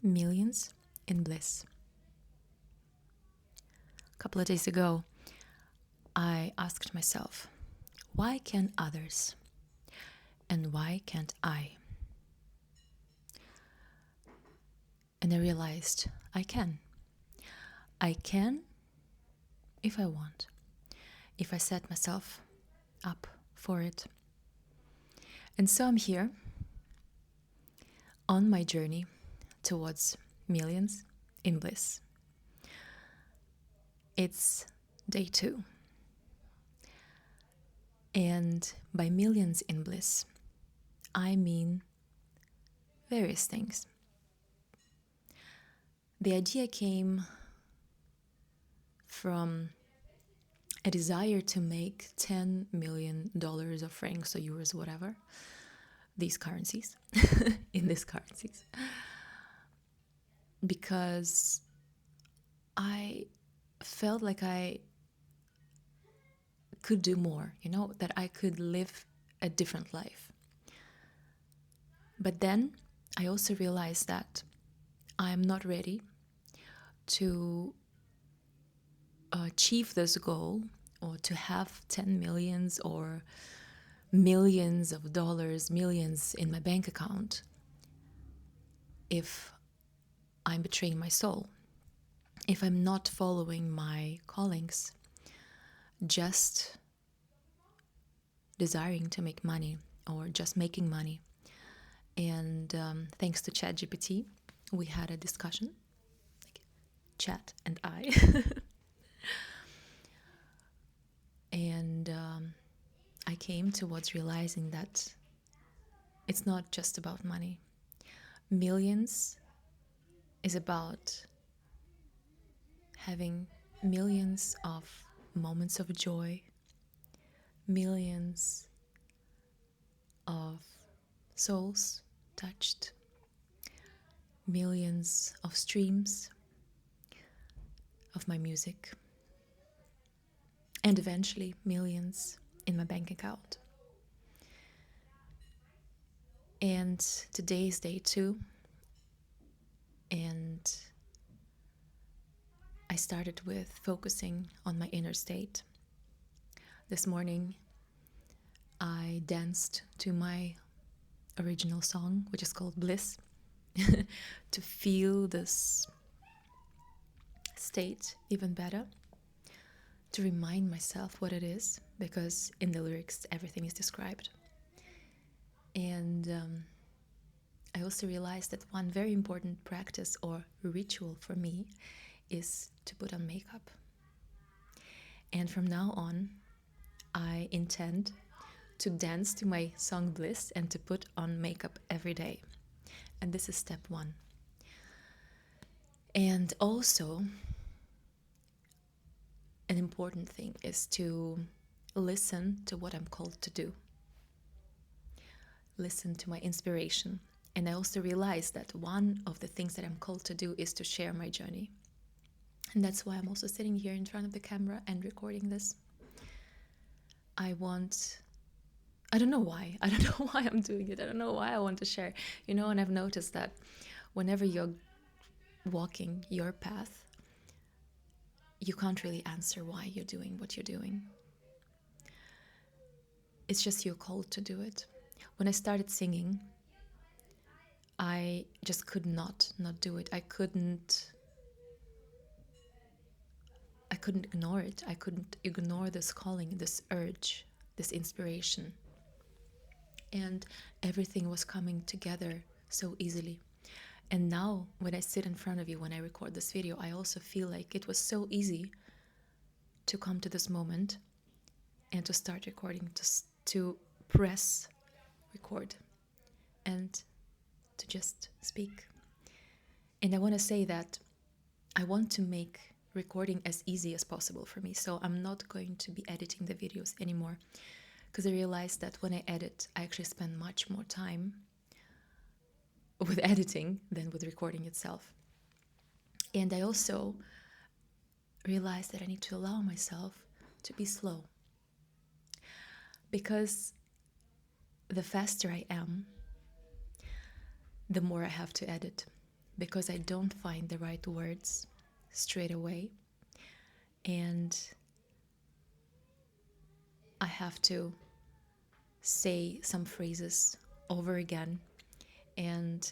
Millions in Bliss. A couple of days ago, I asked myself, why can others and why can't I? And I realized I can. I can if I want, if I set myself up for it. And so I'm here on my journey towards millions in bliss. It's day 2. And by millions in bliss, I mean various things. The idea came from a desire to make $10 million of francs or euros, whatever, these currencies, in these currencies. Because I felt like I could do more, that I could live a different life. But then I also realized that I'm not ready to achieve this goal or to have 10 millions or millions of dollars, millions in my bank account if I'm betraying my soul, if I'm not following my callings, just desiring to make money or just making money. And thanks to ChatGPT, we had a discussion, like Chat and I. And I came towards realizing that it's not just about money. Millions is about having millions of moments of joy, millions of souls touched, millions of streams of my music, and eventually millions in my bank account. And today is day 2, and I started with focusing on my inner state. This morning I danced to my original song, which is called Bliss, to feel this state even better, to remind myself what it is, because in the lyrics everything is described. And I also realized that one very important practice or ritual for me is to put on makeup. And from now on, I intend to dance to my song Bliss and to put on makeup every day. And this is step 1. And also, an important thing is to listen to what I'm called to do. Listen to my inspiration. And I also realized that one of the things that I'm called to do is to share my journey. And that's why I'm also sitting here in front of the camera and recording this. I don't know why. I don't know why I'm doing it. I don't know why I want to share. And I've noticed that whenever you're walking your path, you can't really answer why you're doing what you're doing. It's just you're called to do it. When I started singing, I just could not do it. I couldn't ignore it. I couldn't ignore this calling, this urge, this inspiration. And everything was coming together so easily. And now when I sit in front of you, when I record this video, I also feel like it was so easy to come to this moment and to start recording, to press record and to just speak. And I want to say that I want to make recording as easy as possible for me. So I'm not going to be editing the videos anymore, because I realized that when I edit, I actually spend much more time with editing than with recording itself. And I also realized that I need to allow myself to be slow, because the faster I am, the more I have to edit, because I don't find the right words straight away. And I have to say some phrases over again. And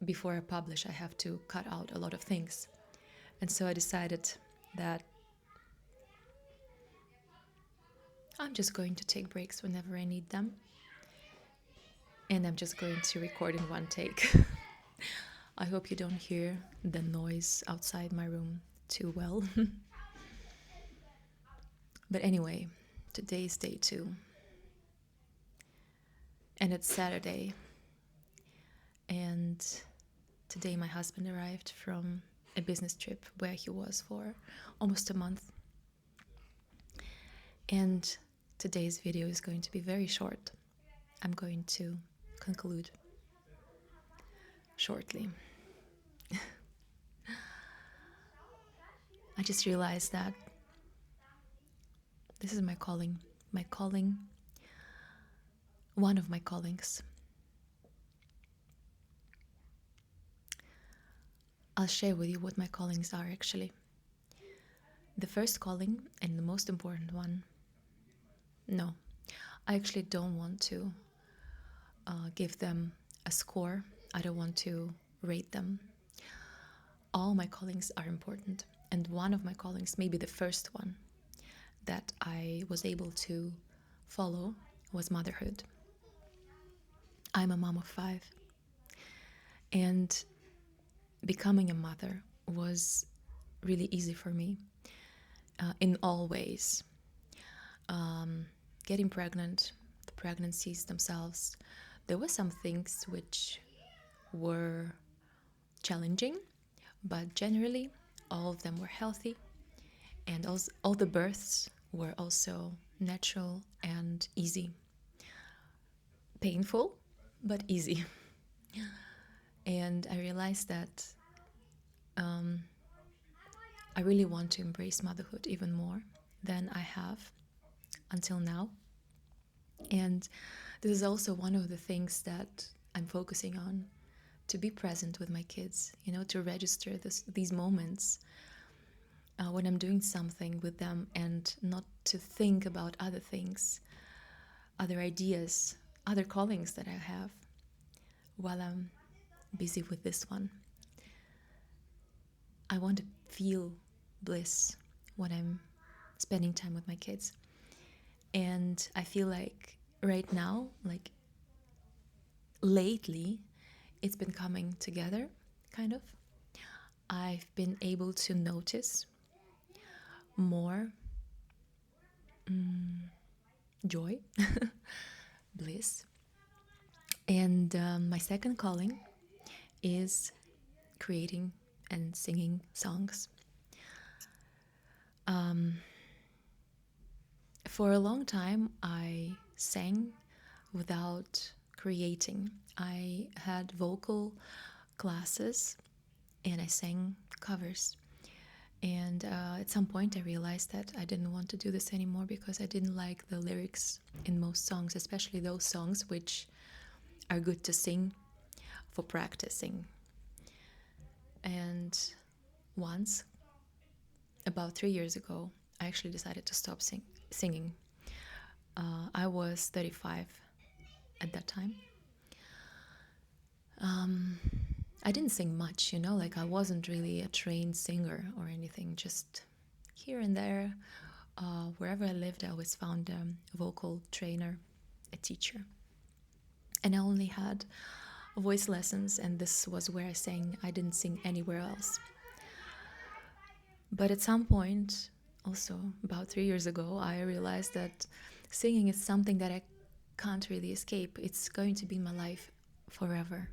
before I publish, I have to cut out a lot of things. And so I decided that I'm just going to take breaks whenever I need them. And I'm just going to record in one take. I hope you don't hear the noise outside my room too well. But anyway, today is day 2. And it's Saturday. And today my husband arrived from a business trip where he was for almost a month. And today's video is going to be very short. I'm going to conclude shortly. I just realized that this is my calling, one of my callings. I'll share with you what my callings are actually. The first calling and the most important one, no, I actually don't want to give them a score. I don't want to rate them. All my callings are important. And one of my callings, maybe the first one that I was able to follow, was motherhood. I'm a mom of 5. And becoming a mother was really easy for me in all ways. Getting pregnant, the pregnancies themselves, there were some things which were challenging, but generally all of them were healthy, and all the births were also natural and easy. Painful, but easy. And I realized that I really want to embrace motherhood even more than I have until now. And this is also one of the things that I'm focusing on, to be present with my kids, to register these moments when I'm doing something with them, and not to think about other things, other ideas, other callings that I have while I'm busy with this one. I want to feel bliss when I'm spending time with my kids. And I feel like right now, like lately, it's been coming together, kind of. I've been able to notice more joy, bliss. And my second calling is creating and singing songs. For a long time, I sang without creating. I had vocal classes and I sang covers. And at some point I realized that I didn't want to do this anymore, because I didn't like the lyrics in most songs, especially those songs which are good to sing for practicing. And once, about 3 years ago, I actually decided to stop singing. I was 35 at that time. I didn't sing much, like I wasn't really a trained singer or anything, just here and there. Wherever I lived, I always found a vocal trainer, a teacher. And I only had voice lessons, and this was where I sang. I didn't sing anywhere else. But at some point, also about 3 years ago, I realized that singing is something that I can't really escape. It's going to be in my life forever.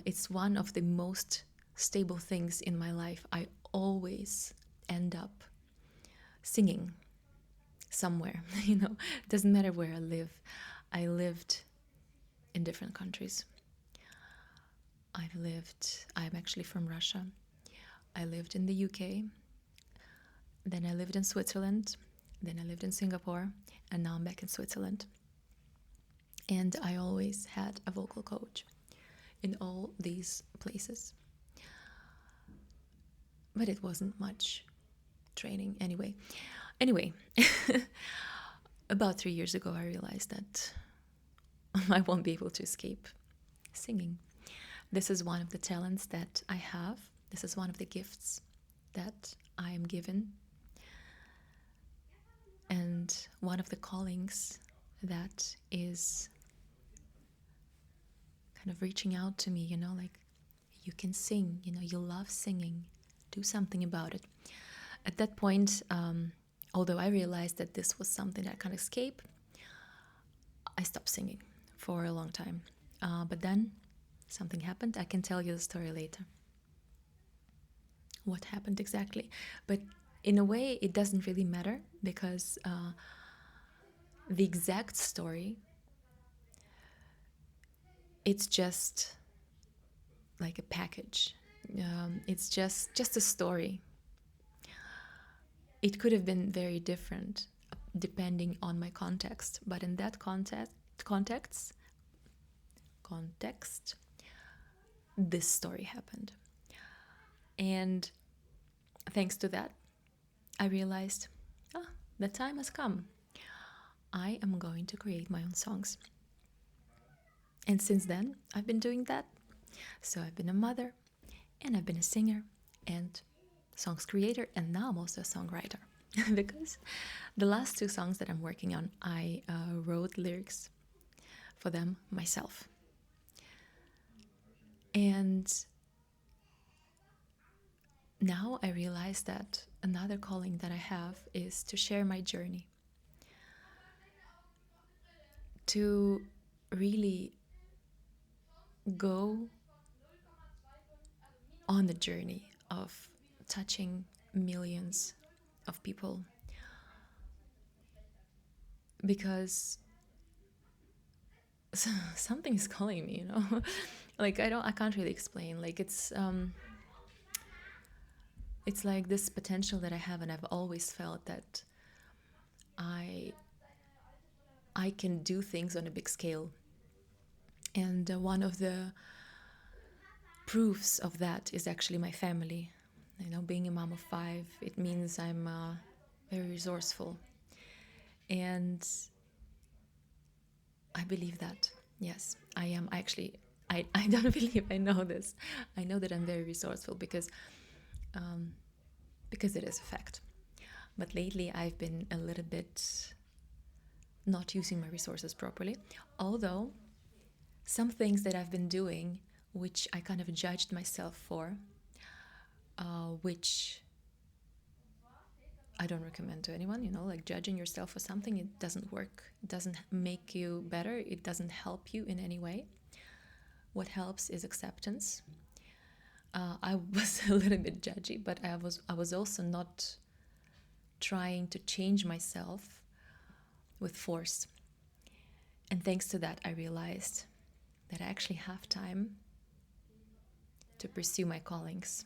It's one of the most stable things in my life. I always end up singing somewhere. It doesn't matter where I live. I lived in different countries. I'm actually from Russia. I lived in the UK. Then I lived in Switzerland. Then I lived in Singapore. And now I'm back in Switzerland. And I always had a vocal coach. in all these places. But it wasn't much training anyway. Anyway, about 3 years ago, I realized that I won't be able to escape singing. This is one of the talents that I have. This is one of the gifts that I am given. And one of the callings that is kind of reaching out to me, you know, like, you can sing, you know, you love singing, do something about it. At that point, although I realized that this was something that I can't escape, I stopped singing for a long time. But then something happened. I can tell you the story later. What happened exactly? But in a way, it doesn't really matter, because the exact story, it's just like a package. It's just a story. It could have been very different depending on my context, but in that context, this story happened. And thanks to that, I realized, the time has come. I am going to create my own songs. And since then, I've been doing that. So I've been a mother, and I've been a singer, and songs creator, and now I'm also a songwriter. Because the last 2 songs that I'm working on, I wrote lyrics for them myself. And now I realize that another calling that I have is to share my journey, to really go on the journey of touching millions of people, because something is calling me, you know. Like, I can't really explain. Like, it's like this potential that I have, and I've always felt that I can do things on a big scale. And one of the proofs of that is actually my family. You know, being a mom of 5, it means I'm very resourceful. And I believe that. Yes, I am. Actually, I don't believe I know this. I know that I'm very resourceful because it is a fact. But lately I've been a little bit not using my resources properly. Although some things that I've been doing, which I kind of judged myself for, which I don't recommend to anyone, you know, like judging yourself for something, it doesn't work. It doesn't make you better. It doesn't help you in any way. What helps is acceptance. I was a little bit judgy, but I was also not trying to change myself with force. And thanks to that, I realized that I actually have time to pursue my callings.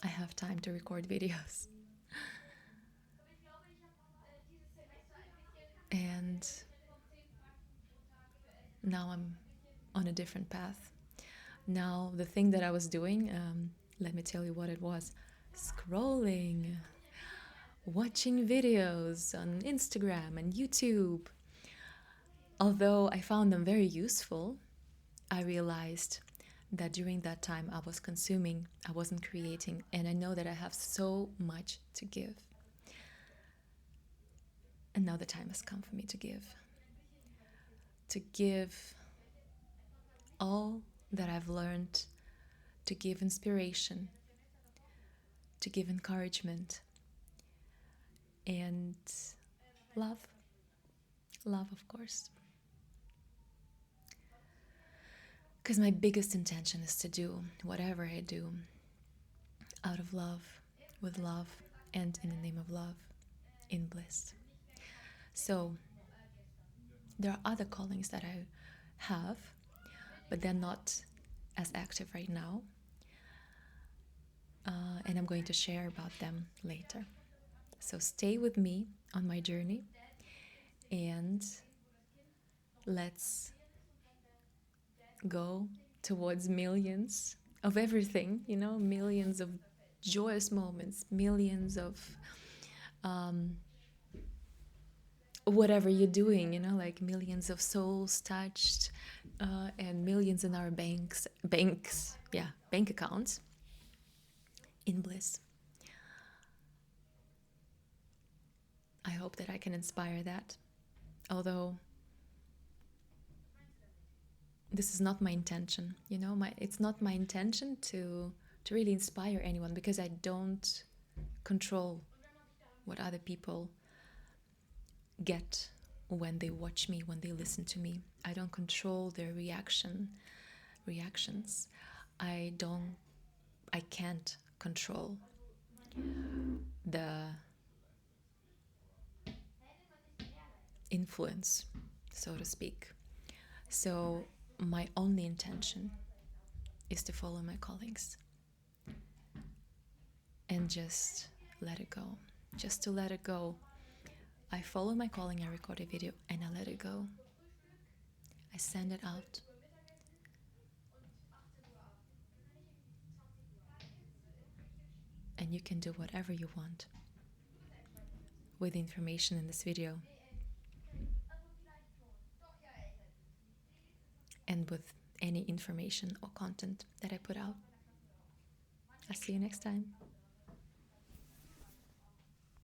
I have time to record videos. And now I'm on a different path. Now, the thing that I was doing, let me tell you what it was: scrolling, watching videos on Instagram and YouTube. Although I found them very useful, I realized that during that time I was consuming, I wasn't creating, and I know that I have so much to give. And now the time has come for me to give. To give all that I've learned, to give inspiration, to give encouragement, and love. Love, of course. Because my biggest intention is to do whatever I do out of love, with love, and in the name of love, in bliss. So there are other callings that I have, but they're not as active right now. And I'm going to share about them later. So stay with me on my journey, and let's go towards millions of everything, you know, millions of joyous moments, millions of whatever you're doing, you know, like millions of souls touched, and millions in our bank accounts in bliss. I hope that I can inspire that, although this is not my intention, you know, it's not my intention to really inspire anyone, because I don't control what other people get when they watch me, when they listen to me. I don't control their reactions. I can't control the influence, so to speak. So my only intention is to follow my callings and just let it go. Just to let it go. I follow my calling, I record a video, and I let it go. I send it out. And you can do whatever you want with the information in this video and with any information or content that I put out. I'll see you next time.